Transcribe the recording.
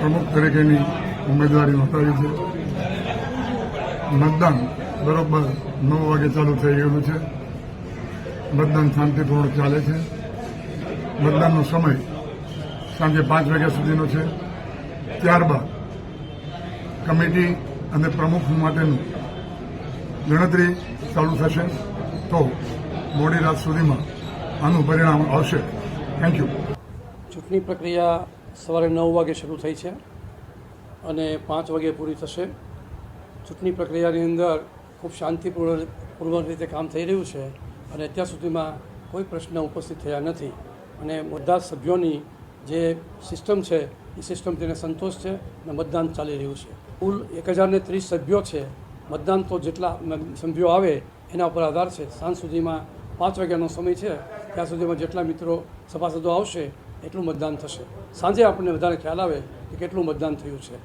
પ્રમુખ તરીકેની ઉમેદવારી નોંધાવી છે. મતદાન બરોબર 9 વાગે ચાલુ થઈ ગયેલું છે. મતદાન શાંતિપૂર્ણ ચાલે છે. મતદાનનો સમય સાંજે 5 વાગ્યા સુધીનો છે. ત્યારબાદ કમિટી અને પ્રમુખ માટેનું ગણતરી ચાલુ થશે, તો મોડી રાત સુધીમાં આનું પરિણામ આવશે. Thank you. ચૂંટણી પ્રક્રિયા સવારે 9 વાગે શરૂ થઈ છે અને 5 વાગે પૂરી થશે. ચૂંટણી પ્રક્રિયાની અંદર ખૂબ શાંતિપૂર્વક રીતે કામ થઈ રહ્યું છે અને અત્યાર સુધીમાં કોઈ પ્રશ્ન ઉપસ્થિત થયા નથી અને બધા સભ્યોની જે સિસ્ટમ છે એ સિસ્ટમ તેને સંતોષ છે અને મતદાન ચાલી રહ્યું છે. કુલ 1030 સભ્યો છે. મતદાન તો જેટલા સભ્યો આવે એના ઉપર આધાર છે. સાંજ સુધીમાં 5 વાગ્યાનો સમય છે, ત્યાં સુધીમાં જેટલા મિત્રો સભાસદો આવશે એટલું મતદાન થશે. સાંજે આપણને વધારે ખ્યાલ આવે કે કેટલું મતદાન થયું છે.